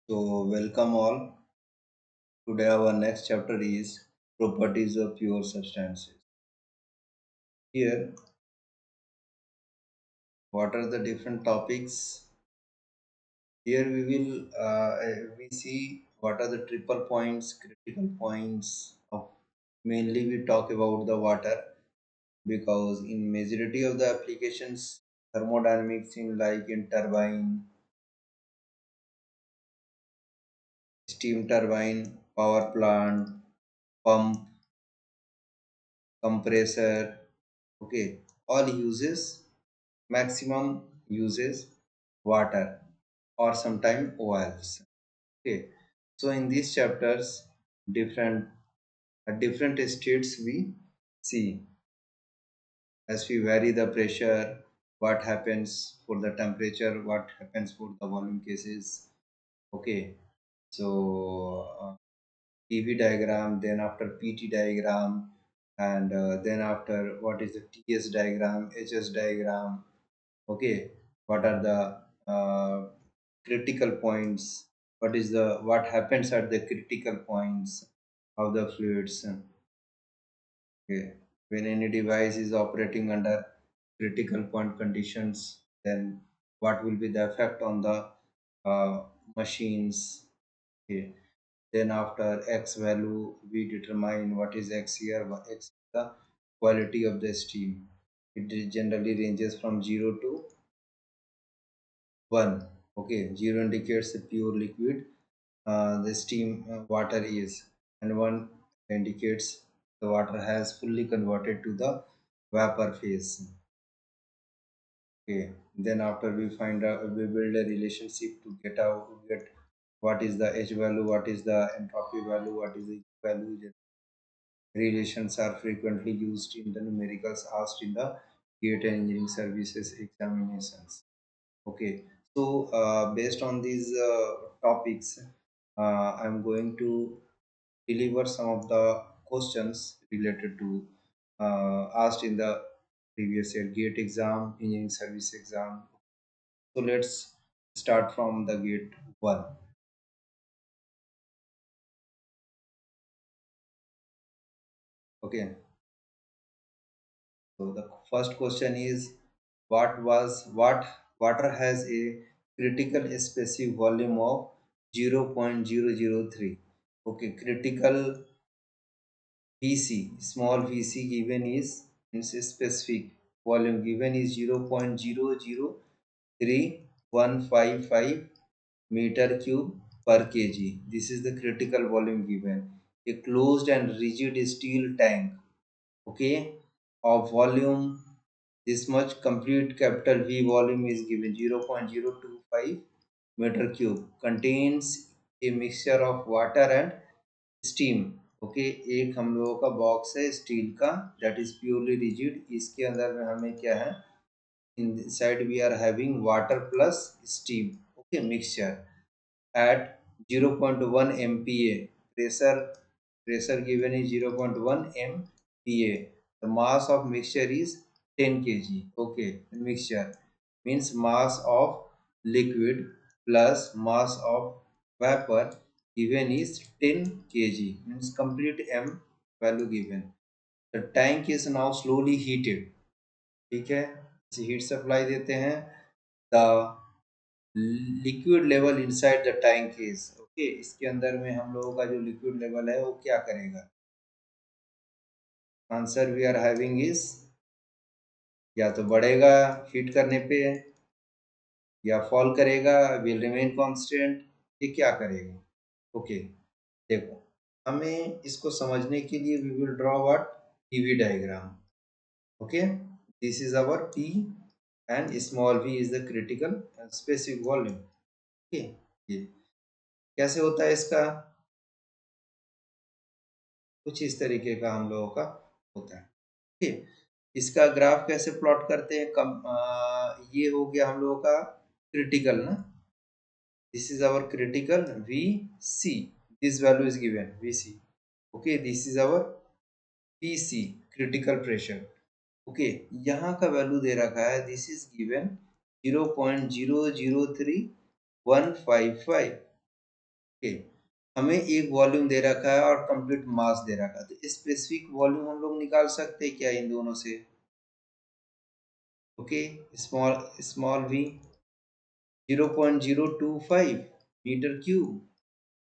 So, welcome all. Today, our next chapter is properties of pure substances. Here, what are the different topics? Here, we see what are the triple points, critical points. Of mainly, we talk about the water because in majority of the applications, thermodynamics in like in turbine, steam turbine, power plant, pump, compressor. Okay, all uses maximum uses water or sometime oils. Okay, so in these chapters different at different states we see as we vary the pressure, what happens for the temperature, what happens for the volume cases. Okay, so PV diagram, then after PT diagram, and then after what is the TS diagram, HS diagram. Okay, what are the critical points, what happens at the critical points of the fluids. Okay, when any device is operating under critical point conditions, then what will be the effect on the uh, machines. Okay, then after x value we determine what is x here. X is the quality of the steam. It generally ranges from 0 to 1. Okay, 0 indicates the pure liquid, the steam water is, and 1 indicates the water has fully converted to the vapor phase. Okay, then after we find out, we build a relationship to get what is the H value, what is the entropy value, what is the E value. Relations are frequently used in the numericals asked in the gate engineering services examinations. Okay, so based on these topics, I'm going to deliver some of the questions related to asked in the previous year gate exam, engineering service exam. So let's start from the gate one. Okay, so the first question is what water has a critical specific volume of 0.003. Okay, critical VC, small VC given is means specific volume given is 0.0031555 meter cube per kg. This is the critical volume given. A closed and rigid steel tank, okay, of volume this much, complete capital V volume is given 0.025 meter cube, contains a mixture of water and steam. Okay, एक हम लोगों का box है steel का that is purely rigid. इसके अंदर में हमें क्या है, in side we are having water plus steam. Okay, mixture at 0.1 MPa. Pressure given is 0.1 MPa. The mass of mixture is 10 kg. Okay, mixture means mass of liquid plus mass of vapor given is 10 kg, means complete M value given. The tank is now slowly heated. ठीक है, heat supply देते हैं. The liquid level inside the tank is okay. इसके अंदर में हम लोगों का जो लिक्विड लेवल है वो क्या करेगा. Answer we are having is या तो बढ़ेगा हीट करने पे या फॉल करेगा, विल रिमेन कांस्टेंट. ये क्या करेगा. ओके, देखो हमें इसको समझने के लिए we will draw what PV diagram. Okay, this is our P and small v is the critical specific volume. Okay, ये कैसे होता है इसका, कुछ इस तरीके का हम लोगों का होता है. ठीक, इसका ग्राफ कैसे प्लॉट करते हैं. ये हो गया हम लोगों का क्रिटिकल ना. This is our critical V C. This value is given V C. Okay, this is our P C critical pressure. Okay, यहाँ का वैल्यू दे रखा है दिस इज गिवन 0.0031555. ओके, हमें एक वॉल्यूम दे रखा है और कंप्लीट मास दे रखा है, तो स्पेसिफिक वॉल्यूम हम लोग निकाल सकते हैं क्या इन दोनों से? Okay, small small v 0.025 meter cube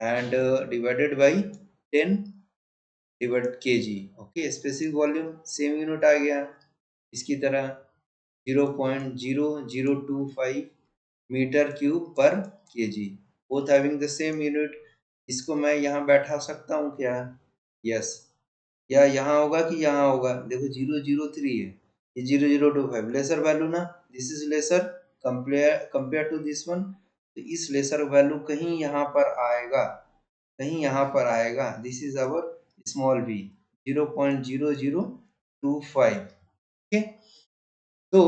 and divided by 10 divide kg। Okay, specific volume same unit आ गया। इसकी तरह 0.0025 meter cube per kg, both having the same unit. इसको मैं यहाँ बैठा सकता हूँ क्या? यस। या यहाँ होगा कि यहाँ होगा? देखो 003 है, ये 0025 लेसर वैल्यू ना, this is lesser compare to this one, तो इस लेसर वैल्यू कहीं यहाँ पर आएगा, कहीं यहाँ पर आएगा। This is our small v 0.0025। Okay, तो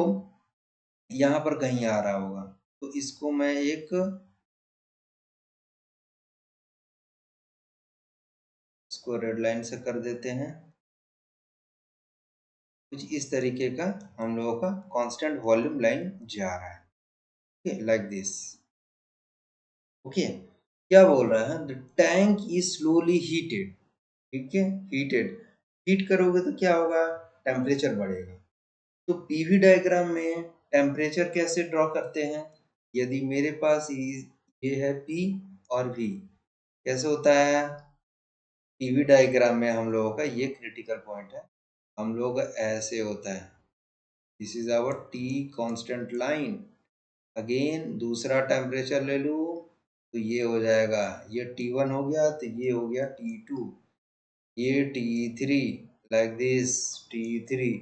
यहाँ पर कहीं आ रहा होगा, तो इसको मैं एक, इसको रेड लाइन से कर देते हैं। कुछ इस तरीके का हम लोगों का कांस्टेंट वॉल्यूम लाइन जा रहा है। Okay, like this. ओके, क्या बोल रहा है? The tank is slowly heated. ठीक है, हीटेड, हीट करोगे तो क्या होगा? टेम्परेचर बढ़ेगा। तो पीवी डायग्राम में टेम्परेचर कैसे ड्रॉ करते हैं? यदि मेरे पास ये है P और V, कैसे होता है? पीवी डायग्राम में हम लोगों का ये क्रिटिकल पॉइंट है, हम लोग ऐसे होता है, this is our T constant line. Again दूसरा टेम्परेचर ले लूँ तो ये हो जाएगा, ये T1 हो गया, तो ये हो गया T2, ये T3, लाइक दिस T3,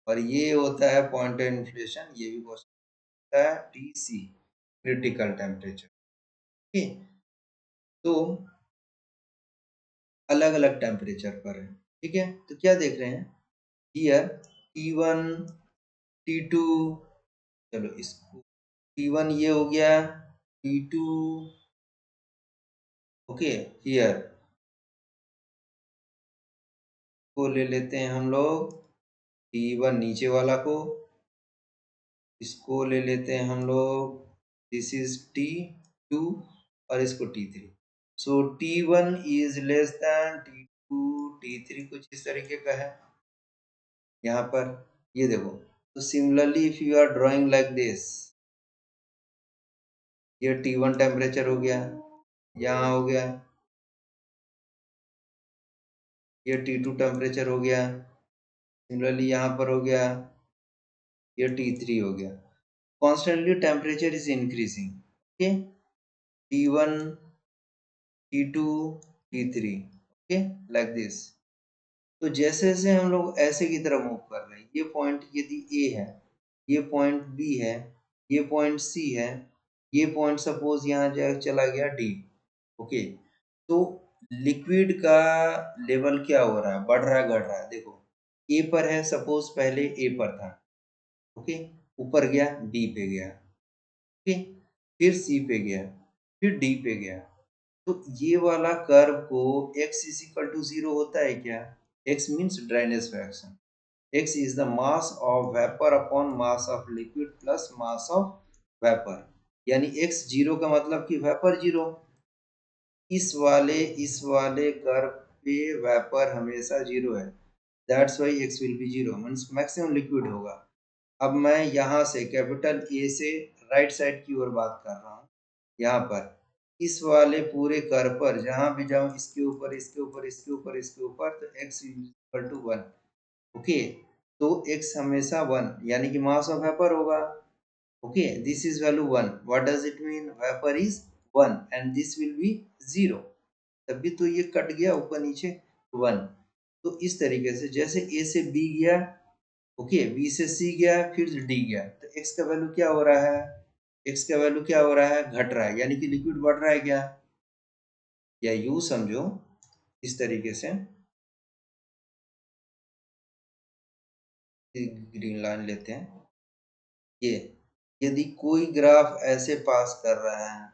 और ये होता है पॉइंट ऑफ इन्फ्लेशन, ये भी होता है TC, क्रिटिकल टेम्परेचर। ठीक, तो अलग अलग टेम्परेचर पर है। ठीक है, तो क्या देख रहे हैं हियर? T1, T2, चलो इसको T1 ये हो गया, T2, ओके, हियर को ले लेते हैं हम लोग, T1 नीचे वाला को, इसको ले लेते हैं हम लोग, दिस इज T2, और इसको T3। So T1 is less than T2, T3 कुछ इस तरीके का है यहाँ पर, ये देखो। तो similarly if you are drawing like this, ये T1 टेम्परेचर हो गया, यहाँ हो गया, ये T2 टेम्परेचर हो गया, सिमिलरली यहाँ पर हो गया, ये T3 हो गया। Constantly temperature is increasing. Okay, T1, T2, T3, okay, like this. तो जैसे जैसे हम लोग ऐसे की तरफ मूव कर रहे हैं, ये पॉइंट यदि A है, ये पॉइंट B है, ये पॉइंट C है, ये पॉइंट सपोज यहाँ चला गया D। ओके, तो लिक्विड का लेवल क्या हो रहा है? बढ़ रहा है, घट रहा है? देखो A पर है, सपोज पहले A पर था, ओके, ऊपर गया, D पे गया, ओके, फिर C पे गया, फिर D पे गया। तो ये वाला कर्व को x इज इक्वल टू 0 होता है क्या? x means dryness fraction, x is the mass of vapour upon mass of liquid plus mass of vapour, यानी x जीरो का मतलब कि वेपर जीरो। इस वाले कर्व पे वेपर हमेशा जीरो है, that's why x will be zero, means maximum liquid होगा। अब मैं यहाँ से कैपिटल A से राइट साइड की ओर बात कर रहा हूँ, यहाँ पर इस वाले पूरे कर्व पर जहाँ भी जाऊँ, इसके ऊपर, इसके ऊपर, इसके ऊपर, इसके ऊपर, तो x इक्वल टू 1। ओके, तो x हमेशा 1, यानी कि मास ऑफ वेपर होगा। Okay, this is value 1, what does it mean? Vapour is 1 and this will be 0, तभी तो ये कट गया ऊपर नीचे 1। तो इस तरीके से जैसे A से B गया, ओके, B से C गया, फिर D गया, तो x का वैल्यू क्या हो रहा है? x का वैल्यू क्या हो रहा है? घट रहा है, यानी कि लिक्विड बढ़ रहा है क्या? या यूं समझो इस तरीके से, ग्रीन लाइन लेते हैं, ये यदि कोई ग्राफ ऐसे पास कर रहा है,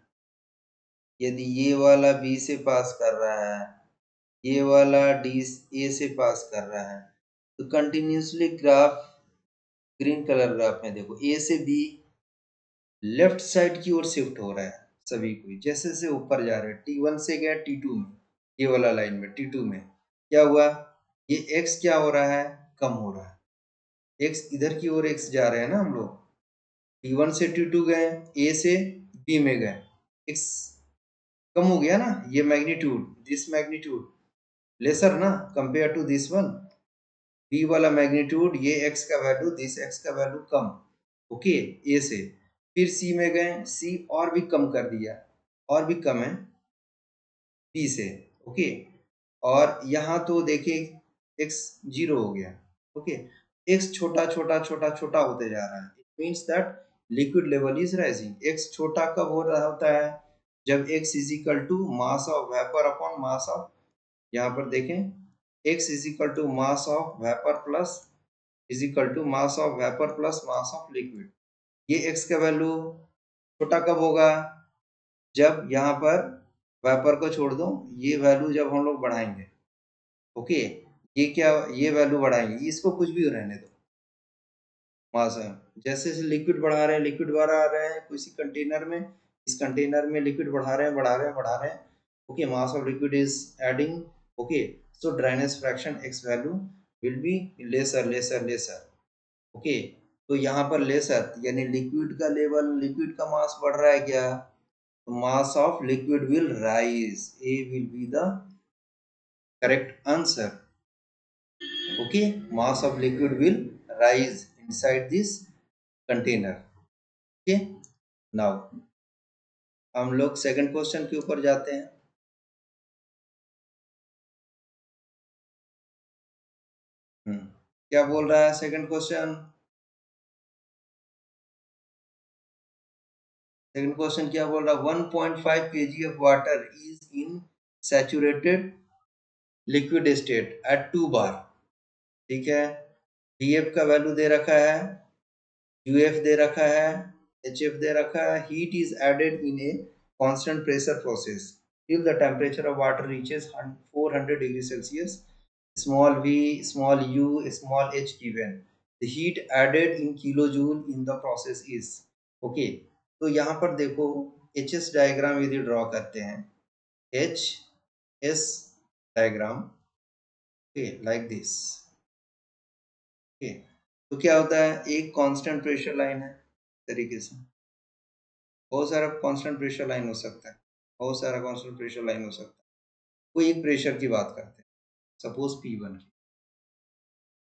यदि ये वाला B से पास कर रहा है, ये वाला D A से पास कर रहा है, तो continuously graph, green colour graph में देखो A से B लेफ्ट साइड की ओर शिफ्ट हो रहा है, सभी को जैसे जैसे ऊपर जा रहे हैं, T1 से गया T2 में, ये वाला लाइन में T2 में क्या हुआ, ये x क्या हो रहा है, कम हो रहा है। x इधर की ओर x जा रहे हैं ना हम लोग, T1 से T2 गए, A से B में गए, x कम हो गया ना, ये मैग्नीट्यूड, दिस मैग्नीट्यूड लेसर ना compare to this one, B वाला मैग्नीट्यूड, ये x का वैल्यू, दिस x का वैल्यू कम, ओके, A से। फिर C में गए, C और भी कम कर दिया, और भी कम है B से, ओके। और यहाँ तो देखिए x 0 हो गया, ओके। x छोटा छोटा छोटा छोटा होते जा रहा है, it means that liquid level is rising. x छोटा कब हो रहा होता है, जब x is equal to mass of vapour upon mass of, यहाँ पर देखें, x is equal to mass of vapour plus is equal to mass of vapour plus mass of liquid. ये x का वैल्यू छोटा कब होगा, जब यहाँ पर वेपर को छोड़ दो, ये वैल्यू जब हम लोग बढ़ाएंगे, ओके, ये क्या, ये वैल्यू बढ़ाएंगे, इसको कुछ भी रहने दो, मास है, जैसे जैसे लिक्विड बढ़ा रहे हैं, लिक्विड बढ़ा रहे हैं किसी कंटेनर में, इस कंटेनर में लिक्विड बढ़ा रहे हैं बढ़ा रहे हैं बढ़ा रहे हैं, okay, mass of liquid is adding, okay, so dryness fraction x value will be lesser lesser lesser, okay. तो यहाँ पर लेसर यानी लिक्विड का लेवल, लिक्विड का मास बढ़ रहा है क्या, तो मास of liquid will rise, A will be the correct answer, okay, mass of liquid will rise inside this container, okay। now हम लोग सेकंड क्वेश्चन के ऊपर जाते हैं। क्या बोल रहा है सेकंड क्वेश्चन, सेकंड क्वेश्चन क्या बोल रहा है, 1.5 kg of water is in saturated liquid state at 2 bar, ठीक है। df का वैल्यू दे रखा है, uf दे रखा है, hf दे रखा है, heat is added in a constant pressure process till the temperature of water reaches 400 degrees Celsius, small v, small u, small h given, the heat added in kilojoule in the process is, okay। तो यहाँ पर देखो HS diagram यदि draw करते हैं, HS diagram, okay, like this, okay। तो क्या होता है, एक कांस्टेंट प्रेशर लाइन है तरीके से, बहुत सारा कांस्टेंट प्रेशर लाइन हो सकता है, बहुत सारा कांस्टेंट प्रेशर लाइन हो सकता है, कोई एक प्रेशर की बात करते हैं, सपोज P1 की,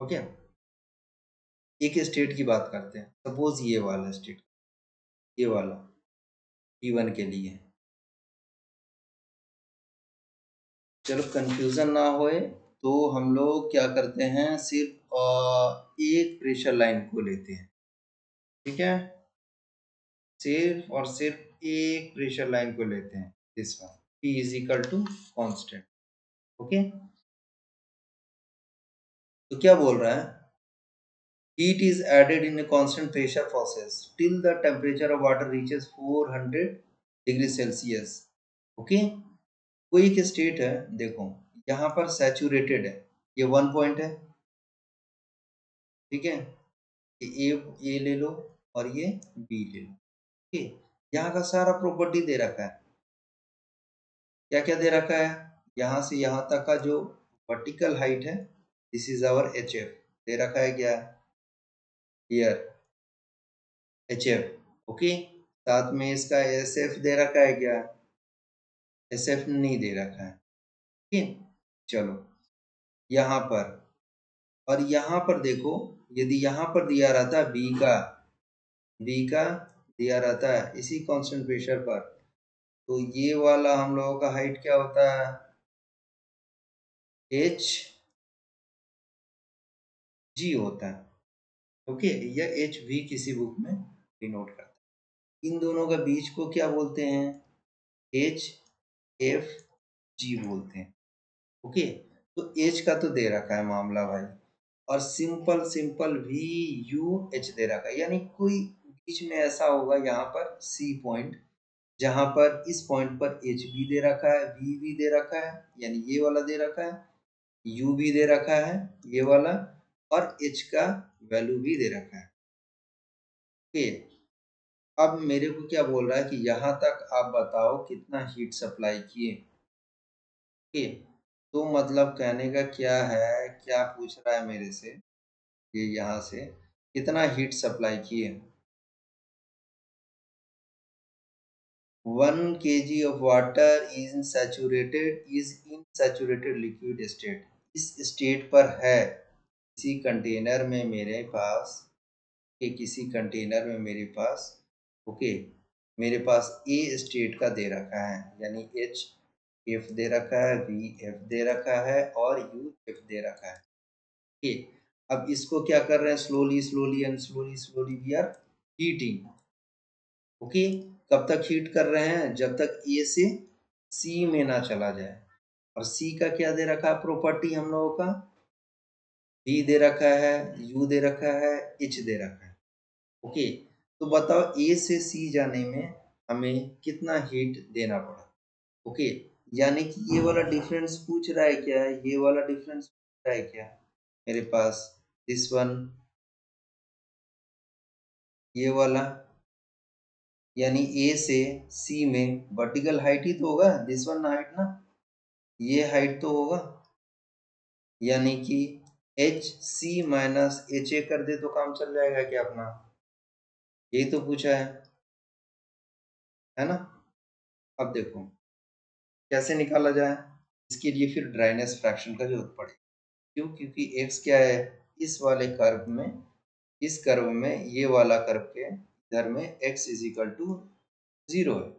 ओके, एक स्टेट की बात करते हैं, सपोज ये वाला स्टेट, ये वाला P1 के लिए, चलो कंफ्यूजन ना होए तो हम लोग क्या करते हैं, सिर्फ एक प्रेशर लाइन को लेते हैं, ठीक है, सिर्फ और सिर्फ एक प्रेशर लाइन को लेते हैं, this one, P is equal to constant, okay. तो क्या बोल रहा है, heat is added in a constant pressure process till the temperature of water reaches 400 degrees Celsius, okay. कोई एक स्टेट है, देखो यहाँ पर सैचुरेटेड है, ये 1 पॉइंट है, ठीक है, ये ए ले लो और ये बी ले लो, ओके। यहाँ का सारा प्रॉपर्टी दे रखा है, क्या क्या दे रखा है, यहाँ से यहाँ तक का जो वर्टिकल हाइट है, दिस इज आवर HF, दे रखा है क्या, हियर HF, ओके। साथ में इसका SF दे रखा है क्या, SF नहीं दे रखा है, ठीक है। चलो यहाँ पर, और यहाँ पर देखो, यदि यहाँ पर दिया रहता बी का दिया रहता है इसी कांस्टेंट प्रेशर पर, तो ये वाला हम लोगों का हाइट क्या होता है, HG होता है, ओके, या HV किसी बुक में डिनोट करता है। इन दोनों का बीच को क्या बोलते हैं, HFG बोलते हैं, ओके। तो H का तो दे रखा है मामला भाई, और सिंपल सिंपल VUH दे रखा है, यानी कोई बीच में ऐसा होगा यहाँ पर C पॉइंट, जहां पर इस पॉइंट पर HB दे रखा है, V भी दे रखा है, यानी ये वाला दे रखा है, U भी दे रखा है ये वाला, और H का वैल्यू भी दे रखा है, ओके। अब मेरे को क्या बोल रहा है कि यहाँ तक आप बताओ कितना हीट सप्लाई किए। ओके, तो मतलब कहने का क्या है, क्या पूछ रहा है मेरे से, ये यहाँ से कितना हीट सप्लाई किए। 1 kg of water is in saturated liquid state, इस स्टेट पर है किसी कंटेनर में मेरे पास, कि किसी कंटेनर में मेरे पास, ओके, मेरे पास ए स्टेट का दे रखा है, यानी एच एफ दे रखा है, वी एफ दे रखा है और यू एफ दे रखा है। ओके, अब इसको क्या कर रहे हैं, slowly slowly and slowly slowly we are heating. Okay, कब तक हीट कर रहे हैं, जब तक ए से सी में ना चला जाए। और सी का क्या दे रखा है प्रॉपर्टी हम लोगों का, वी दे रखा है, यू दे रखा है, एच दे रखा है। ओके, तो बताओ ए से सी जाने में हमें कितना हीट देना पड़ा। ओके, यानी कि ये वाला डिफरेंस पूछ रहा है क्या, ये वाला डिफरेंस पूछ रहा है क्या मेरे पास, दिस वन, ये वाला, यानी ए से सी में वर्टिकल हाइट ही तो होगा, दिस वन हाइट ना, ये हाइट तो होगा, यानी कि H C minus H A कर दे तो काम चल जाएगा क्या अपना, यही तो पूछा है ना। अब देखो कैसे निकाला जाए, इसके लिए फिर ड्राइनेस फ्रैक्शन का जरूरत पड़ेगी। क्यों, क्योंकि x क्या है, इस वाले कर्व में, इस कर्व में ये वाला कर्व के इधर में x इज इक्वल टू 0 है,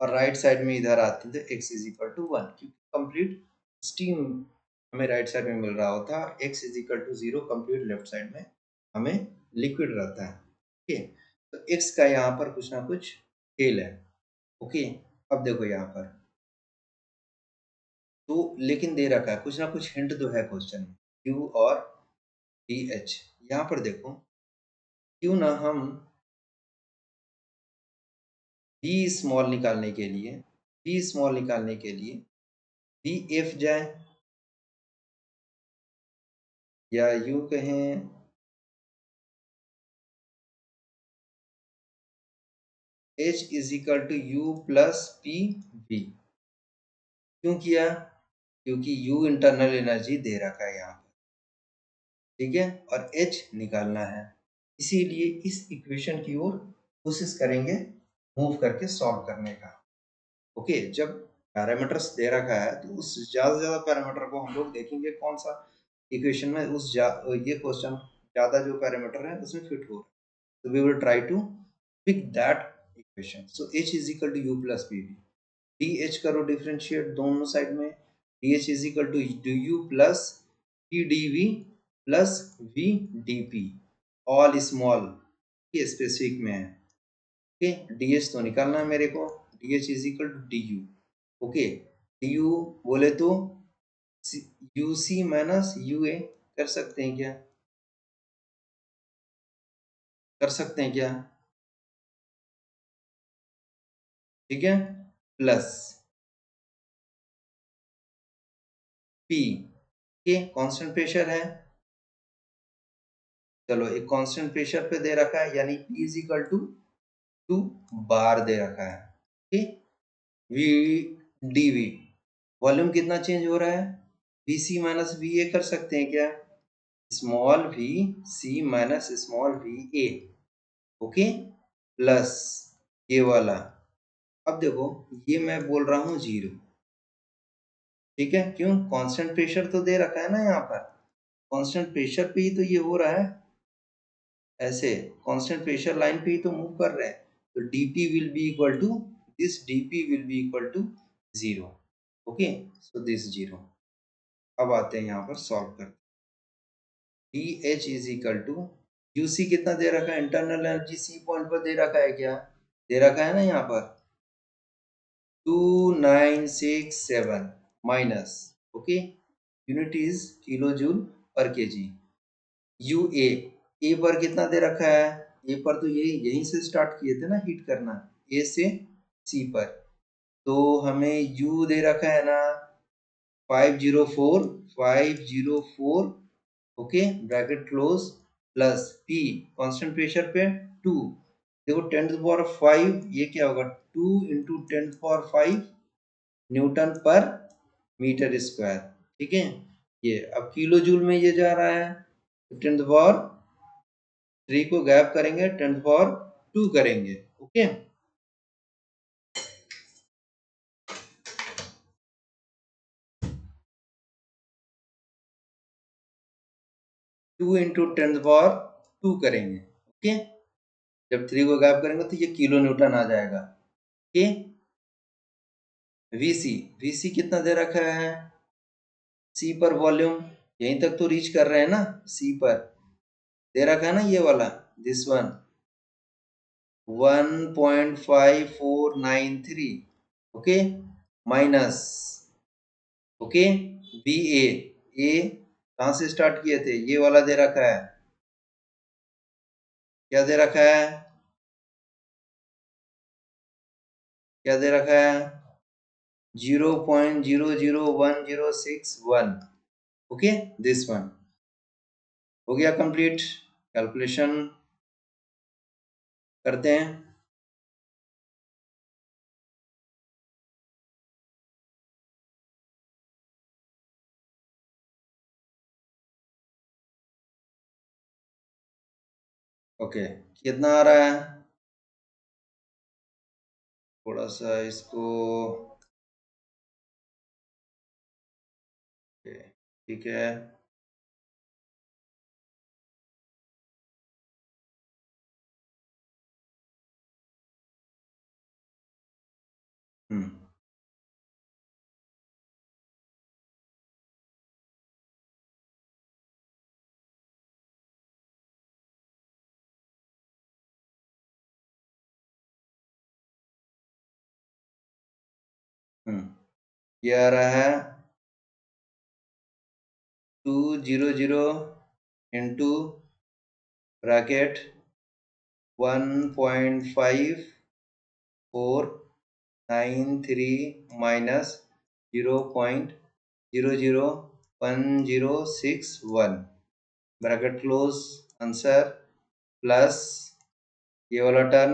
और राइट साइड में इधर आते तो x इज इक्वल टू 1, क्योंकि कंप्लीट स्टीम हमें राइट साइड में मिल रहा होता है, x is equal to 0 complete left side में हमें लिक्विड रहता है। ओके, तो x का यहाँ पर कुछ ना कुछ खेल है। ओके, अब देखो यहाँ पर तो लेकिन दे रखा है कुछ ना कुछ हिंट तो है क्वेश्चन में, Q और डी एच। यहाँ पर देखो, क्यों ना हम डी स्मॉल निकालने के लिए, डी स्मॉल निकालने के लिए डी एफ जाए, या यूं कहें H is equal to U plus P V. क्यों किया, क्योंकि यू इंटरनल एनर्जी दे रखा है यहाँ पर, ठीक है, और एच निकालना है, इसीलिए इस इक्वेशन की ओर कोशिश करेंगे मूव करके सॉल्व करने का। ओके, जब पैरामीटर्स दे रखा है तो उस ज़्यादा से ज़्यादा पैरामीटर को हम लोग देखेंगे कौन सा इक्वेशन में ये क्वेश्चन ज़्यादा जो पैरामीटर है उसमें फिट हो रहा है, तो we will try to pick that equation. So H is equal to U plus P V, D H करो डिफ्रेंशिएट दोनों साइड में, D H is equal to D U plus P D V plus V D P, all small के specific में है। Okay, D H तो निकालना है मेरे को, D H is equal to D U. Okay, D U बोले तो U C minus U A, कर सकते हैं क्या, कर सकते हैं क्या, ठीक है, प्लस पी के कांस्टेंट प्रेशर है, चलो एक कांस्टेंट प्रेशर पे दे रखा है, यानी P is equal to 2 bar दे रखा है, ठीक, वी डी वी, वॉल्यूम कितना चेंज हो रहा है, V C minus V A कर सकते हैं क्या, small V C minus small V A, okay, plus ये वाला, अब देखो ये मैं बोल रहा हूँ 0, ठीक है, क्यों, कांस्टेंट प्रेशर तो दे रखा है ना यहाँ पर, कांस्टेंट प्रेशर पे ही तो ये हो रहा है, ऐसे कांस्टेंट प्रेशर लाइन पे ही तो मूव कर रहे हैं, तो dp will be equal to this, dp will be equal to 0। Okay, so this 0। अब आते हैं यहाँ पर सॉल्व करते हैं, D H is equal to UC कितना दे रखा है, इंटरनल एनर्जी सी पॉइंट पर दे रखा है क्या, दे रखा है ना यहाँ पर 2967 minus, okay, unit is kilo joule per kg, u a पर कितना दे रखा है, ए पर तो यही यहीं से स्टार्ट किए थे ना हीट करना, ए से सी पर, तो हमें यू दे रखा है ना 504 okay, bracket close, plus P constant pressure पे 2, देखो 10⁵ ये क्या होगा, 2 × 10⁵ न्यूटन पर मीटर स्क्वायर। ठीक है, ये अब किलो जूल में ये जा रहा है, 10⁵ को गैप करेंगे, 10⁵ करेंगे। ओके, 2 × 10⁵ करेंगे। ओके, जब 3 को गैप करेंगे तो ये किलो न्यूटन आ जाएगा। ओके, वीसी, वीसी कितना दे रखा है, सी पर वॉल्यूम, यहीं तक तो रीच कर रहे हैं ना, सी पर दे रखा है ना ये वाला, this one 1.5493। Okay, minus, okay, B A कहां से स्टार्ट किए थे, ये वाला दे रखा है, क्या दे रखा है, क्या दे रखा है, 0.001061। ओके, दिस वन हो गया कंप्लीट। कैलकुलेशन करते हैं। ओके, कितना आ रहा है, थोड़ा सा इसको, ठीक है, हम्म, ये आ रहा है 200 bracket 1.5493 minus 0.001061 bracket close, answer plus ये वाला टर्म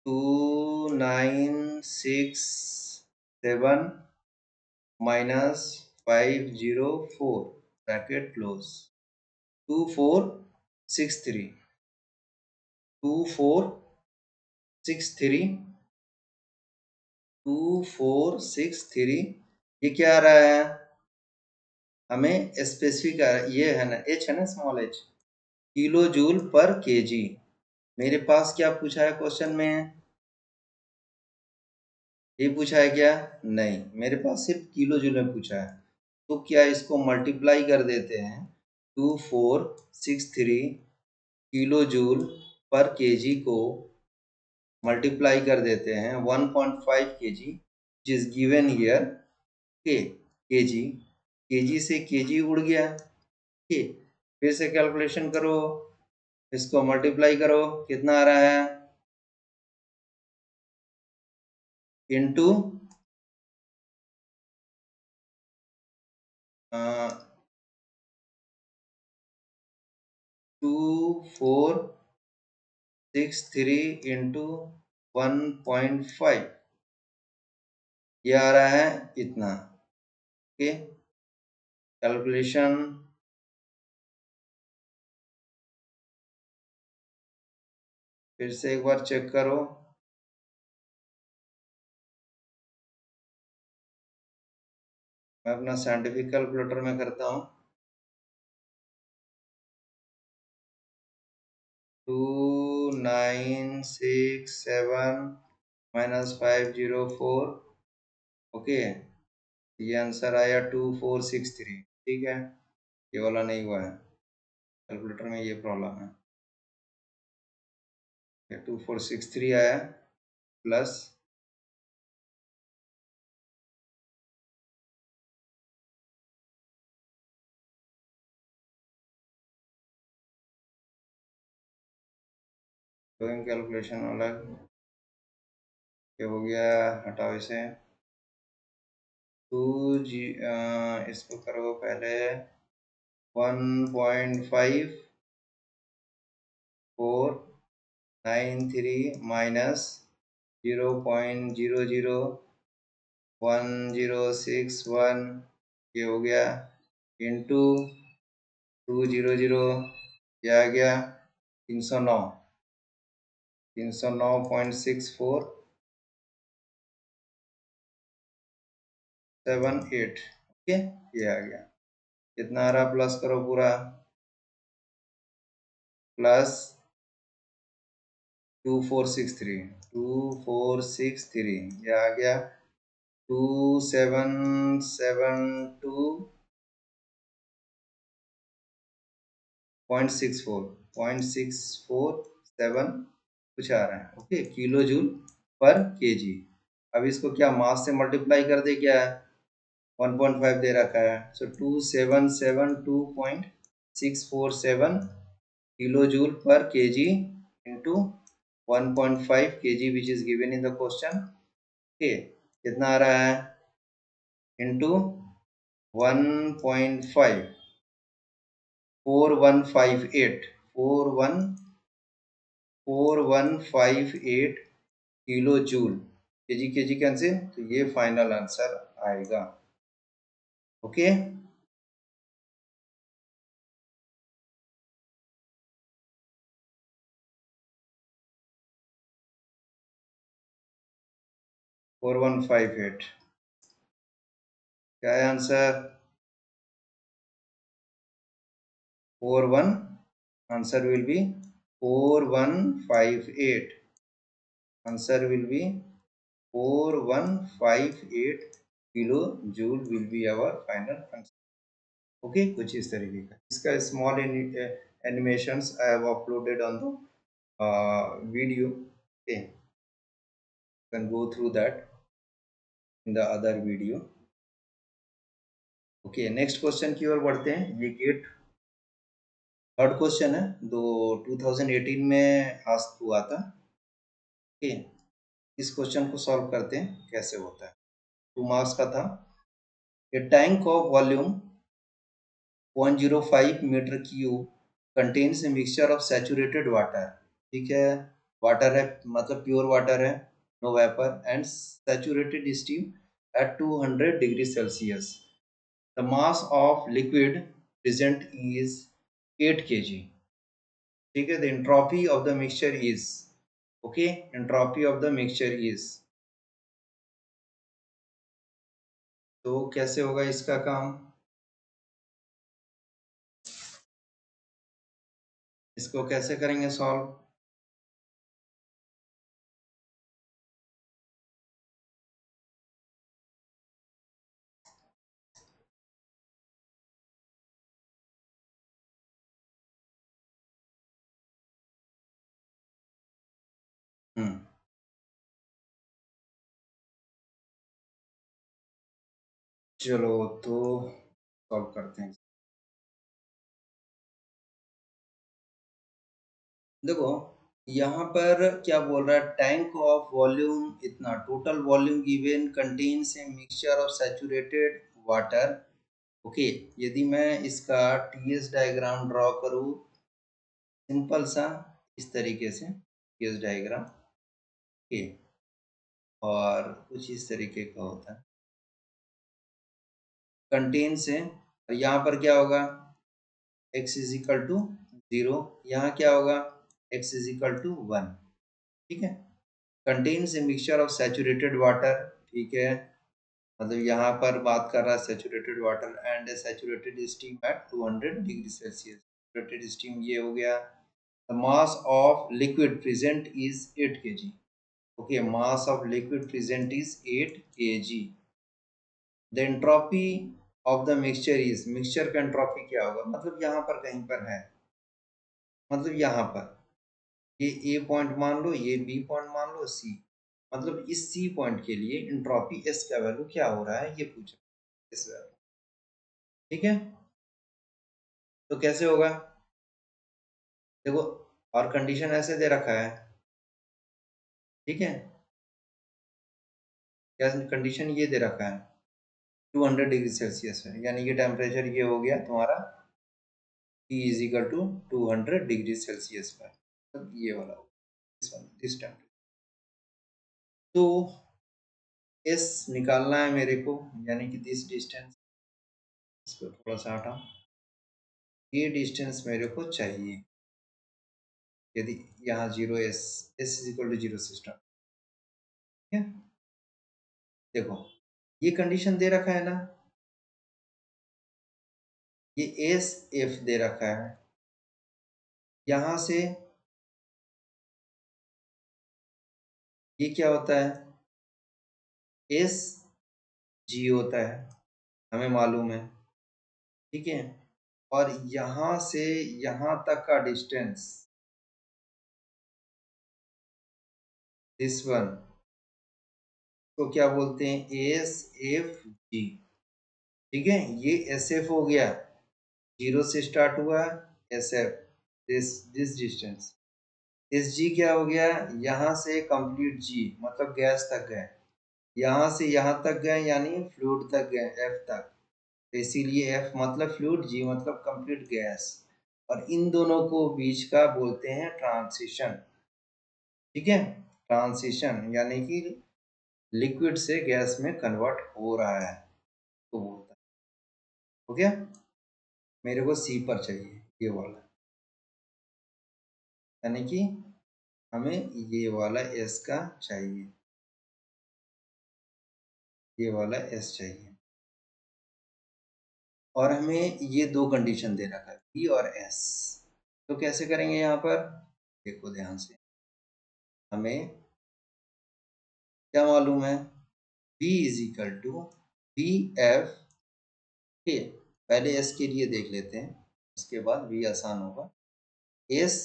2967 माइनस 504 ब्रैकेट क्लोज, 2463, 2463, 2463, ये क्या आ रहा है, हमें स्पेसिफिक ये है ना, एच है ना, small H, kilo joule per KG. मेरे पास क्या पूछा है क्वेश्चन में, ये पूछा है क्या, नहीं, मेरे पास सिर्फ किलो जूल में पूछा है, तो क्या इसको मल्टीप्लाई कर देते हैं, 2463 किलो जूल पर केजी को मल्टीप्लाई कर देते हैं 1.5 KG, which is given here, के केजी, केजी से केजी उड़ गया, के फिर से कैलकुलेशन करो, इसको मल्टीप्लाई करो, कितना आ रहा है, इनटू 2463 इंटू 1.5, ये आ रहा है इतना। ओके, कैलकुलेशन फिर से एक बार चेक करो, मैं अपना साइंटिफिक कैलकुलेटर में करता हूँ, 2967 माइनस 504। ओके, ये आंसर आया 2463। ठीक है, ये वाला नहीं हुआ है, कैलकुलेटर में ये प्रॉब्लम है, 2463 आया प्लस, डूइंग कैलकुलेशन अलग, ये हो गया, हटाओ इसे, टू जी, इसको करो पहले 1.5 493 माइनस 0.001061 ये हो गया इंटू 200 ये आ गया 309 ओके ये आ गया कितना आ रहा प्लस करो पूरा प्लस 2463 ये आ गया 2772.64 कुछ आ रहा है okay kilo joule per KG. अब इसको क्या मास से मल्टीप्लाई कर दे क्या 1.5 दे रखा है सो 2772.647 kilo joule per KG into 1.5 kg which is given in the question okay कितना आ रहा है into 1.5 4158 kilo joule KG cancel तो ये फाइनल आंसर आएगा ओके 4158 क्या है answer 41 answer will be 4158 answer will be 4158 kilo joule will be our final answer okay कुछ इस तरीके का इसका small animations I have uploaded on the video okay you can go through that in the other video okay next question की ओर बढ़ते हैं ये gate third question है जो 2018 में आस्क हुआ था ओके इस क्वेश्चन को सॉल्व करते हैं कैसे होता है 2 मार्क्स का था a tank of volume 0.05 meter cube contains a mixture of saturated water ठीक है वाटर है मतलब प्योर वाटर है no vapour and saturated steam at 200 degrees Celsius. The mass of liquid present is 8 kg. ठीक है the entropy of the mixture is okay entropy of the mixture is तो कैसे होगा इसका काम इसको कैसे करेंगे सॉल्व चलो तो सॉल्व करते हैं देखो यहाँ पर क्या बोल रहा है टैंक ऑफ वॉल्यूम इतना total volume given contains a mixture of saturated water okay यदि मैं इसका टीएस डायग्राम ड्रॉ करूँ सिंपल सा इस तरीके से टीएस डायग्राम ओके और कुछ इस तरीके का होता है कंटेन्स है और यहाँ पर क्या होगा x इज इक्वल टू 0 यहाँ क्या होगा x इज इक्वल टू 1 ठीक है contains a mixture of saturated water ठीक है मतलब यहाँ पर बात कर रहा है saturated water and saturated steam eight 200 degree Celsius saturated steam ये हो गया the mass of liquid present is 8 kg okay mass of liquid present is 8 kg the entropy of the mixture is mixture का entropy क्या होगा मतलब यहाँ पर कहीं पर है मतलब यहाँ पर ये ए पॉइंट मान लो ये बी पॉइंट मान लो सी मतलब इस सी पॉइंट के लिए इंट्रोपी एस का वैल्यू क्या हो रहा है ये पूछा इस वैल्यू ठीक है तो कैसे होगा देखो और कंडीशन ऐसे दे रखा है ठीक है क्या कंडीशन ये दे रखा है 200 डिग्री सेल्सियस है यानी कि टेम्परेचर ये हो गया तुम्हारा T is equal to 200 degree Celsius पर मतलब ये वाला दिस टेम्परेचर। तो एस निकालना है मेरे को, यानी कि दिस डिस्टेंस, इसको थोड़ा सा हटाओ, ये डिस्टेंस मेरे को चाहिए। यदि यहाँ 0 एस इज इक्वल टू 0 से स्टार्ट, ठीक है। देखो ये कंडीशन दे रखा है ना, ये एस एफ दे रखा है, यहां से ये क्या होता है, एस जी होता है, हमें मालूम है, ठीक है। और यहां से यहां तक का डिस्टेंस, दिस वन, तो क्या बोलते हैं, एस एफ जी, ठीक है। ये एस एफ हो गया, 0 से स्टार्ट हुआ, S F this distance. S G क्या हो गया, यहाँ से कंप्लीट जी मतलब गैस तक गए, यहाँ से यहाँ तक गए यानी फ्लूइड तक गए, एफ तक, तो इसीलिए एफ मतलब फ्लूइड, जी मतलब कंप्लीट गैस। और इन दोनों को बीच का बोलते हैं ट्रांसिशन, ठीक है। ट्रांसिशन यानी कि लिक्विड से गैस में कन्वर्ट हो रहा है, तो वो होता है। हो गया, मेरे को सी पर चाहिए ये वाला, यानी कि हमें ये वाला एस का चाहिए, ये वाला एस चाहिए। और हमें ये दो कंडीशन दे रखा है, बी और एस। तो कैसे करेंगे यहाँ पर, देखो ध्यान से, हमें क्या मालूम है, B is equal to B F के, पहले एस के लिए देख लेते हैं, उसके बाद बी आसान होगा। एस,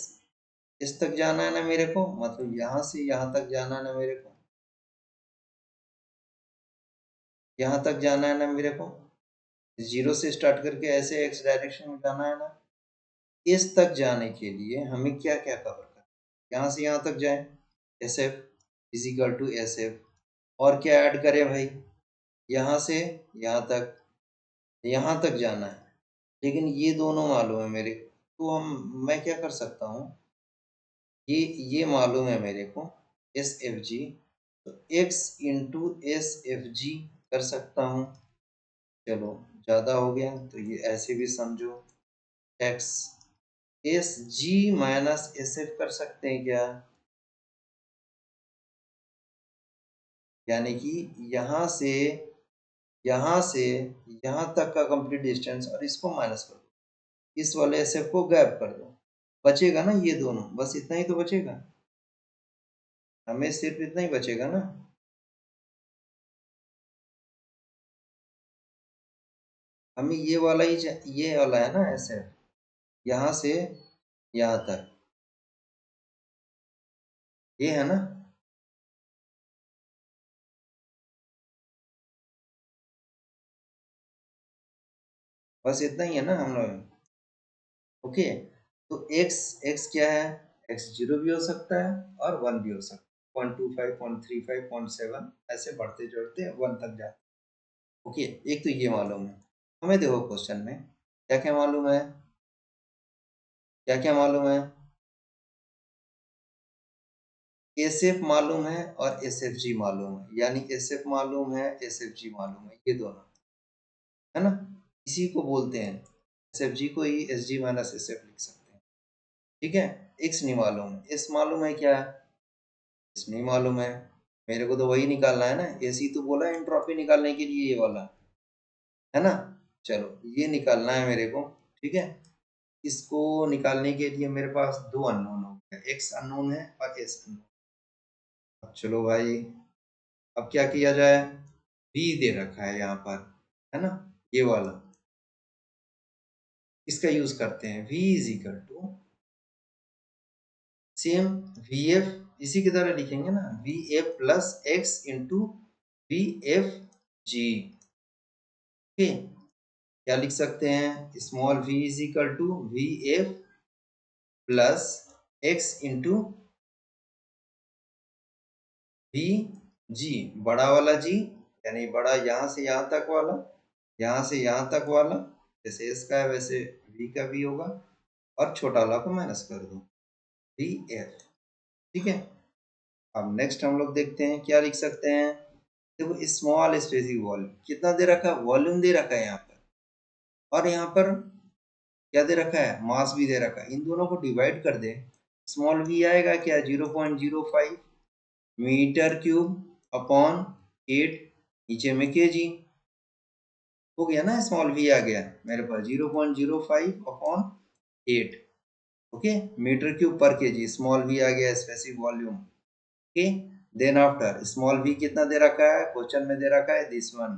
इस तक जाना है ना मेरे को, मतलब यहाँ से यहाँ तक जाना है ना मेरे को, यहाँ तक जाना है ना मेरे को, 0 से स्टार्ट करके ऐसे एक्स डायरेक्शन में जाना है ना। इस तक जाने के लिए हमें क्या क्या कवर करना, यहाँ से यहाँ तक जाए, S F is equal S S एफ, और क्या ऐड करें भाई, यहाँ से यहाँ तक जाना है, लेकिन ये दोनों मालूम है मेरे को, तो मैं क्या कर सकता हूँ, ये मालूम है मेरे को, एस एफ जी, तो एक्स इंटू एस एफ जी कर सकता हूँ। चलो ज़्यादा हो गया तो ये ऐसे भी समझो, x S G minus S F कर सकते हैं क्या, यानी कि यहाँ से यहाँ से यहाँ तक का कंप्लीट डिस्टेंस, और इसको माइनस कर दो, इस वाले एस एफ को गैप कर दो, बचेगा ना ये दोनों, बस इतना ही तो बचेगा, हमें सिर्फ इतना ही बचेगा ना। हमें ये वाला ही ये वाला है ना एस एफ, यहाँ से यहाँ तक, ये है ना। बस इतना ही है ना हम लोग, ओके। तो x x क्या है, x 0 भी हो सकता है और 1 भी हो सकता है, 0.25 0.35 0.7 ऐसे बढ़ते चढ़ते 1 तक जाते, ओके। एक तो ये मालूम है हमें, देखो क्वेश्चन में क्या क्या मालूम है, क्या क्या मालूम है, एस एफ मालूम है और एस एफ जी मालूम है, यानी एस एफ मालूम है, एस एफ जी मालूम है, ये दोनों है ना, इसी को बोलते हैं, एस एफ जी को ही S G minus S F लिख सकते हैं, ठीक है। एक्स नहीं मालूम, एस मालूम है क्या, एस नहीं मालूम है, मेरे को तो वही निकालना है ना, एसी तो बोला एंट्रोपी निकालने के लिए, ये वाला है ना। चलो ये निकालना है मेरे को, ठीक है। इसको निकालने के लिए मेरे पास दो अननोन हो गया, एक्स अननोन है और एस अननोन। अब चलो भाई, अब क्या किया जाए, बी दे रखा है यहाँ पर, है ना, ये वाला, इसका यूज करते हैं, v is equal to same V F, इसी की तरह लिखेंगे ना, V F plus X into V F G, ठीक। क्या लिख सकते हैं, small v is equal to V F plus X into V G, बड़ा वाला जी, यानी बड़ा यहाँ से यहाँ तक वाला, यहाँ से यहाँ तक वाला, जैसे एस का है वैसे वी का भी होगा, और छोटा वाला को माइनस कर दो, डी एफ। ठीक है, अब नेक्स्ट हम लोग देखते हैं क्या लिख सकते हैं। देखो स्मॉल स्पेसिंग वॉल्यूम कितना दे रखा है, वॉल्यूम दे रखा है यहाँ पर, और यहाँ पर क्या दे रखा है, मास भी दे रखा है। इन दोनों को डिवाइड कर दे, स्मॉल वी आएगा क्या 0.05 मीटर क्यूब अपॉन 8, नीचे में केजी हो गया ना, स्मॉल वी आ गया मेरे पास 0.05 अपॉन 8। ओके, मीटर क्यूब पर केजी, स्मॉल वी आ गया specific volume. Okay, then after small V कितना दे रखा है, क्वेश्चन में दे रखा है दिस वन,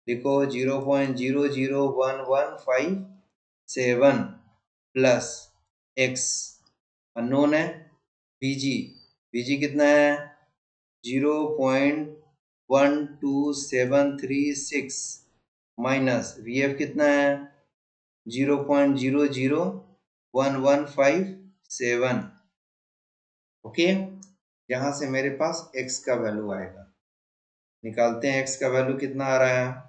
देखो 0.00117 प्लस एक्स अननोन है, बीजी, बीजी कितना है 0.12736 माइनस वी एफ कितना है 0.00117। ओके, यहाँ से मेरे पास x का वैल्यू आएगा, निकालते हैं x का वैल्यू कितना आ रहा है।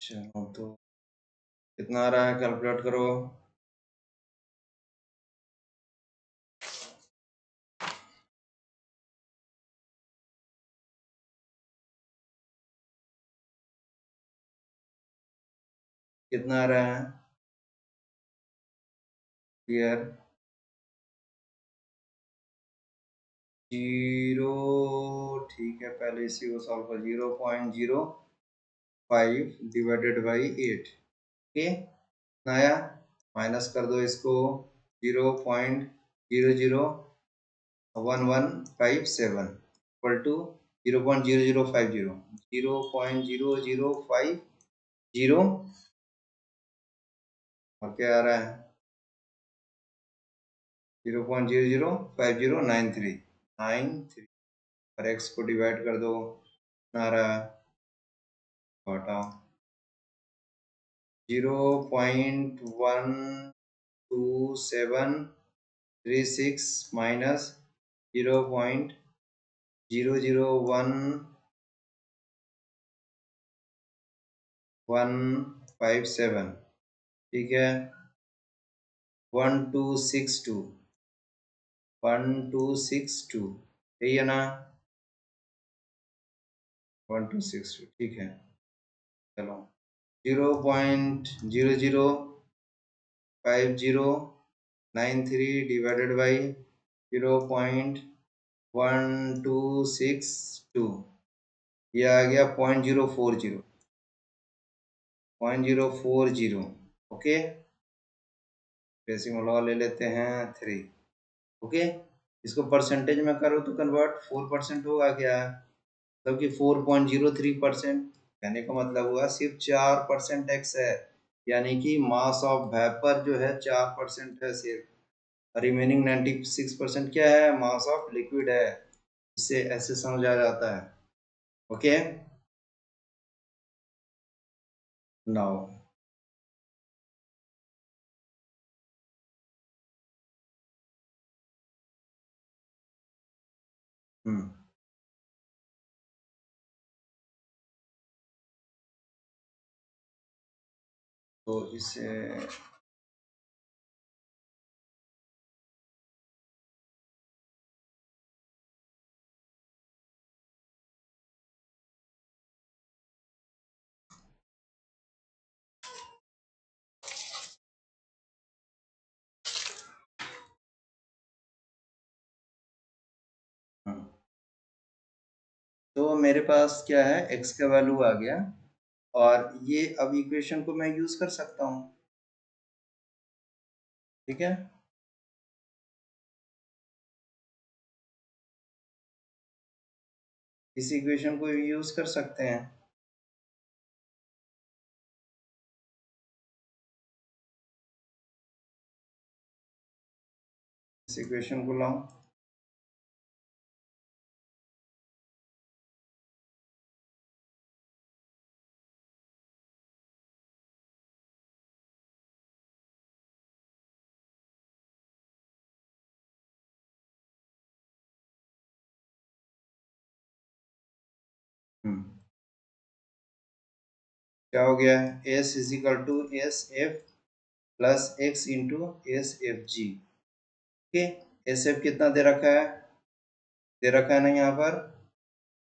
चलो तो कितना आ रहा है, कैलकुलेट करो। कितना आ रहा है क्लियर, 0, ठीक है पहले इसी को सॉल्व कर, 0.05 डिवाइडेड बाई 8। ओके, नया माइनस कर दो इसको, 0.00117 इक्वल टू 0.0050, 0.0050 और क्या आ रहा है 0.005093 और x को डिवाइड कर दो, आ रहा है घटाओ 0.12736 माइनस 0.001157, ठीक है 1262 यही है ना, 1262 ठीक है। चलो 0.005093 डिवाइडेड बाई 0.1262, ये आ गया 0.040। ओके, डेसिमल वाला ले लेते हैं 3। ओके, इसको परसेंटेज में करो तो कन्वर्ट 4% होगा क्या, मतलब कि 4.03%, कहने का मतलब हुआ सिर्फ 4% एक्स है, यानी कि मास ऑफ वेपर जो है 4% है सिर्फ, रिमेनिंग 96% क्या है, मास ऑफ लिक्विड है। इससे ऐसे समझा जाता है। ओके, नाउ तो इसे तो मेरे पास क्या है, x का वैल्यू आ गया, और ये अब इक्वेशन को मैं यूज कर सकता हूँ। ठीक है, इस इक्वेशन को यूज कर सकते हैं। इस इक्वेशन को लाओ। क्या हो गया? S is equal to S F plus X into S F G. Okay, S F कितना दे रखा है? दे रखा है ना यहाँ पर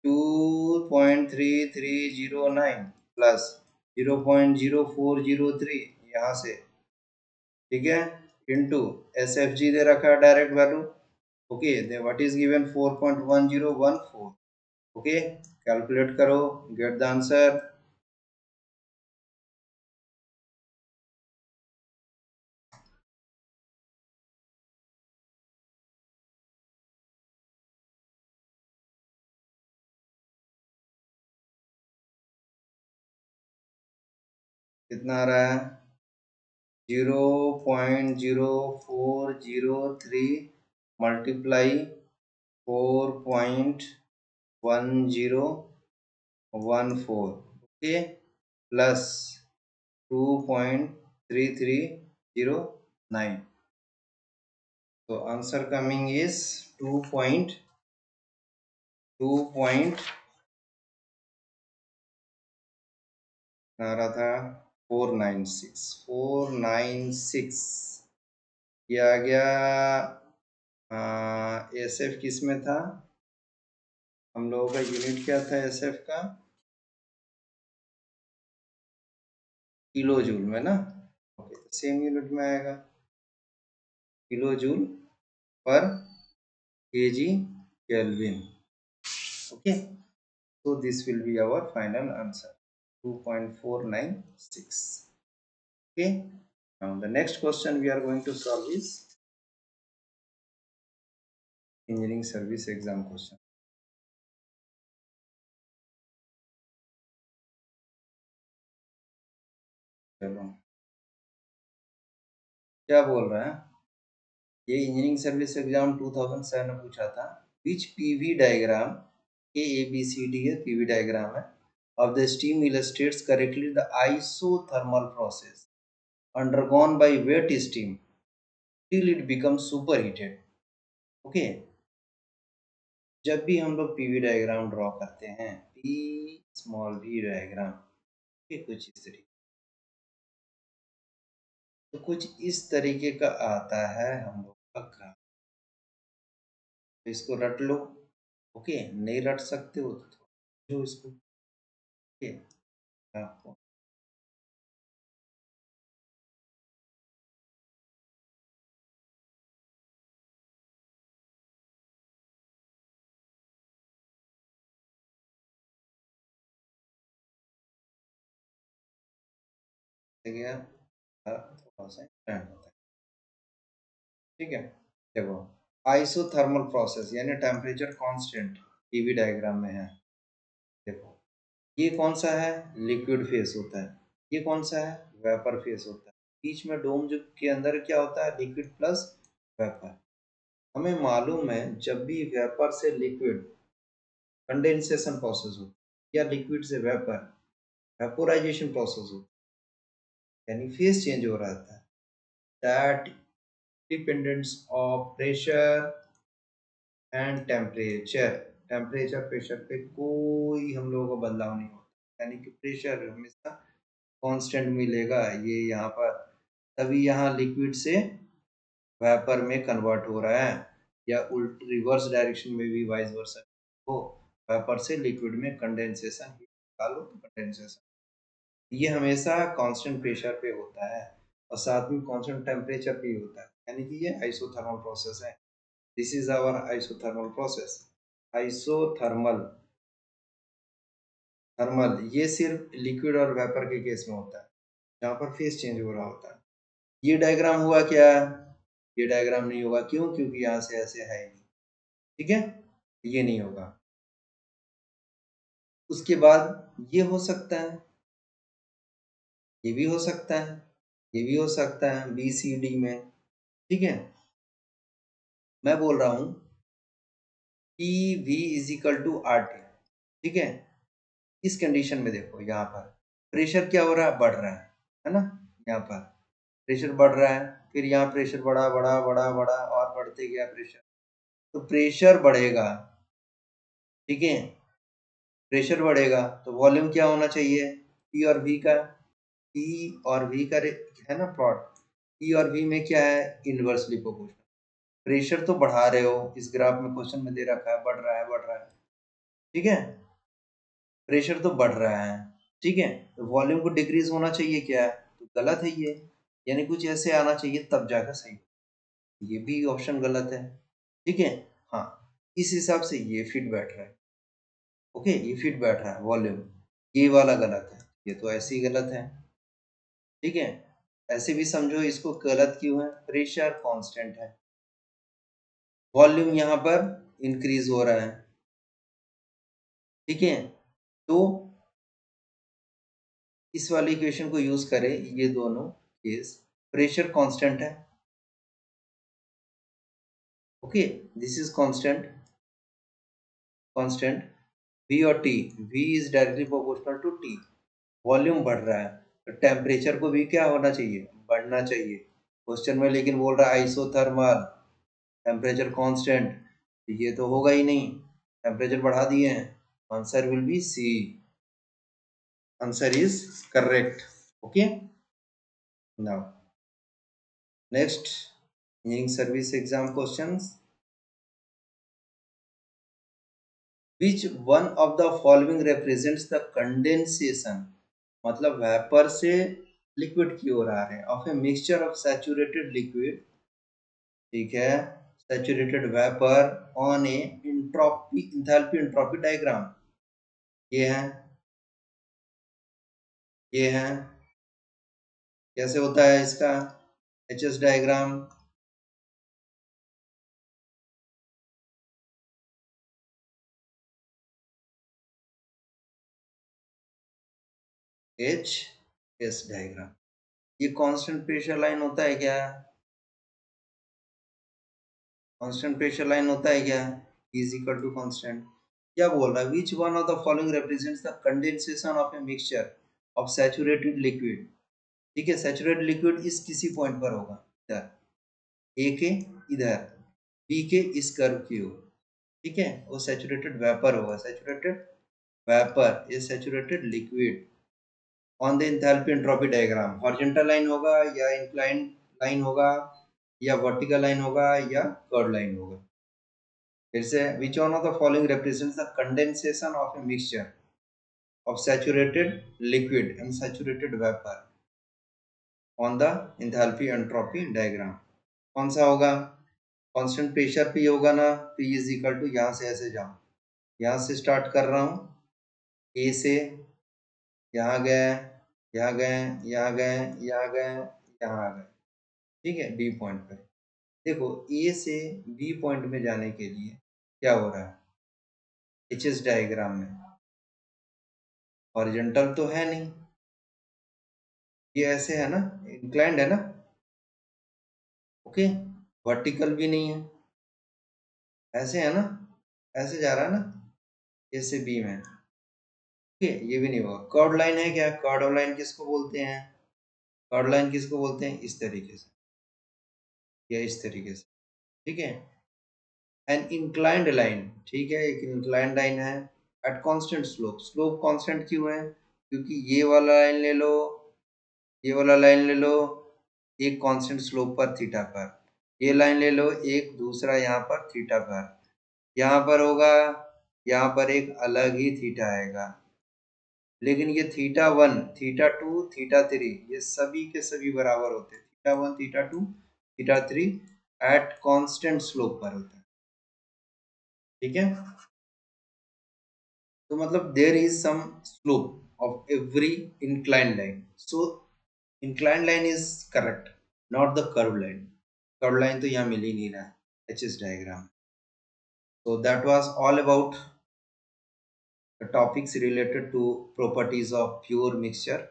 2.3309 प्लस 0.0403 यहाँ से, ठीक है, इंटू एस एफ जी दे रखा है direct value. Okay, they what is given 4.1014। Okay, calculate करो, गेट द आंसर। कितना आ रहा है? 0.0403 मल्टीप्लाई 4.1014, ओके, प्लस 2.3309। तो आंसर कमिंग इज 2 पॉइंट आ रहा था 496 ये आ गया। एस एफ किस में था? हम लोगों का यूनिट क्या था एस एफ का? किलो जूल में ना। ओके, तो सेम यूनिट में आएगा, kilo joule per KG kelvin. Okay, so this will be our final answer, 2.496। okay, now the next question we are going to solve is engineering service exam question। चलो, क्या बोल रहा है? ये engineering service exam 2007 में पूछा था। Which PV diagram, A B C D है पीवी डायग्राम है, of the steam illustrates correctly the isothermal process undergone by wet steam till it becomes superheated। Okay, जब भी हम लोग पीवी डायग्राम ड्रॉ करते हैं, पी स्मॉल वी डायग्राम, ये कुछ इस तरीके, तो कुछ इस तरीके का आता है हम लोग का ग्राफ। तो इसको रट लो। ओके, नहीं रट सकते हो तो जो इसको, ओके, आपको गया थोड़ा सा टाइम होता है। ठीक है, देखो, आइसोथर्मल प्रोसेस यानी टेम्परेचर कांस्टेंट पीवी डायग्राम में है। देखो, ये कौन सा है? लिक्विड फेस होता है। ये कौन सा है? वेपर फेस होता है। बीच में डोम जो के अंदर क्या होता है? Liquid plus vapour. हमें मालूम है जब भी वेपर से लिक्विड कंडेंसेशन प्रोसेस हो या लिक्विड से वेपर वेपोराइजेशन प्रोसेस हो, यानी फेस चेंज हो रहा था, that dependence of pressure and temperature. Temperature pressure पे कोई हम लोगों को बदलाव नहीं होता, यानी कि प्रेशर हमेशा कांस्टेंट मिलेगा। ये यहाँ पर तभी यहाँ लिक्विड से वेपर में कन्वर्ट हो रहा है, या उल्ट रिवर्स डायरेक्शन में भी वाइस वर्सा हो, वेपर से लिक्विड में कंडेंसेशन निकालो तो कंडेंसेशन, ये हमेशा कांस्टेंट प्रेशर पे होता है और साथ में कांस्टेंट टेम्परेचर पे ही होता है, यानी कि ये आइसोथर्मल प्रोसेस है। This is our isothermal process. Isothermal thermal ये सिर्फ लिक्विड और वेपर के केस में होता है, जहाँ पर फेस चेंज हो रहा होता है। ये डायग्राम हुआ क्या? ये डायग्राम नहीं होगा, क्यों? क्योंकि यहाँ से ऐसे है ही नहीं। ठीक है, ये नहीं होगा। उसके बाद ये हो सकता है, ये भी हो सकता है, ये भी हो सकता है बी सी डी में। ठीक है, मैं बोल रहा हूँ P V is equal to R T. ठीक है, इस कंडीशन में देखो यहाँ पर प्रेशर क्या हो रहा है, बढ़ रहा है ना। यहाँ पर प्रेशर बढ़ रहा है, फिर यहाँ प्रेशर बढ़ा बढ़ा बढ़ा बढ़ा और बढ़ते गया प्रेशर, तो प्रेशर बढ़ेगा। ठीक है, प्रेशर बढ़ेगा तो वॉल्यूम क्या होना चाहिए, पी और वी का, पी और वी का है ना प्लॉट, पी और वी में क्या है, इनवर्सली प्रोपोर्शनल। प्रेशर तो बढ़ा रहे हो, इस ग्राफ में क्वेश्चन में दे रखा है बढ़ रहा है बढ़ रहा है। ठीक है, प्रेशर तो बढ़ रहा है। ठीक है, तो वॉल्यूम को डिक्रीज होना चाहिए क्या है, तो गलत है ये, यानी कुछ ऐसे आना चाहिए तब जाकर सही। ये भी ऑप्शन गलत है। ठीक है, हाँ, इस हिसाब से ये फिट बैठ रहा है। ओके, ये फिट बैठ रहा है वॉल्यूम, ये वाला गलत है, ये तो ऐसे ही गलत है। ठीक है, ऐसे भी समझो इसको गलत क्यों है, प्रेशर कांस्टेंट है, वॉल्यूम यहाँ पर इंक्रीज हो रहा है। ठीक है, तो इस वाली इक्वेशन को यूज करें, ये दोनों केस, प्रेशर कांस्टेंट है। Okay, this is constant, constant v और t, v is directly proportional to t, volume बढ़ रहा है तो टेम्परेचर को भी क्या होना चाहिए, बढ़ना चाहिए। क्वेश्चन में लेकिन बोल रहा है आइसोथर्मल, टेम्परेचर कांस्टेंट, ये तो होगा ही नहीं, टेम्परेचर बढ़ा दिए हैं। Answer will be C, answer is correct. Okay, now next engineering service exam questions. Which one of the following represents the condensation, मतलब वेपर से लिक्विड की ओर आ रहे हैं, of a mixture of saturated liquid, ठीक है, saturated vapour on a entropy enthalpy entropy diagram. ये है, ये है, कैसे होता है इसका H S diagram, H S diagram, ये कांस्टेंट प्रेशर लाइन होता है क्या, कांस्टेंट प्रेशर लाइन होता है क्या, इज इक्वल टू कांस्टेंट। क्या बोल रहा है, which one of the following represents the condensation of a mixture of saturated liquid. ठीक है, सैचुरेटेड लिक्विड इस किसी पॉइंट पर होगा, इधर ए के, इधर बी के इस कर्व की ओर। ठीक है, वो सैचुरेटेड वेपर होगा, saturated vapour is saturated liquid on the enthalpy entropy diagram. Horizontal line होगा या इंक्लाइन लाइन होगा या वर्टिकल लाइन होगा या कर्व लाइन होगा। फिर से, which one of the following represents the condensation of a mixture of saturated liquid and saturated vapor on the enthalpy entropy diagram। कौन सा होगा, कांस्टेंट प्रेशर पे होगा ना, P इज इक्वल टू, यहाँ से ऐसे जाओ, यहाँ से स्टार्ट कर रहा हूँ, ए से यहाँ गए, यहाँ गए, यहाँ गए, यहाँ गए, यहाँ आ गए। ठीक है, बी पॉइंट पे देखो, ए से बी पॉइंट में जाने के लिए क्या हो रहा है, एच एस डायग्राम में हॉरिजॉन्टल तो है नहीं, ये ऐसे है ना, इंक्लाइंड है ना। ओके, वर्टिकल भी नहीं है, ऐसे है ना, ऐसे जा रहा है ना, ए से बी में। ठीक है, ये भी नहीं होगा। कर्ड लाइन है क्या, कर्ड लाइन किसको बोलते हैं, कर्ड लाइन किसको बोलते हैं, इस तरीके से या इस तरीके से। ठीक है, एन इंक्लाइंड लाइन, ठीक है, एक इंक्लाइंड लाइन है eight constant slope, slope constant क्यों है, क्योंकि ये वाला लाइन ले लो, ये वाला लाइन ले लो, एक कांस्टेंट स्लोप पर थीटा पर, ये लाइन ले लो एक दूसरा यहाँ पर थीटा पर, यहाँ पर होगा, यहाँ पर एक अलग ही थीटा आएगा। लेकिन ये theta one, theta two, theta three, ये सभी के सभी बराबर होते हैं, theta one, theta two, theta three at constant slope पर होता है। ठीक है, तो मतलब there is some slope of every incline line, so incline line is correct, not the curve line. Curve line तो यहाँ मिल ही नहीं रहा है H S diagram. So that was all about the topics related to properties of pure mixture.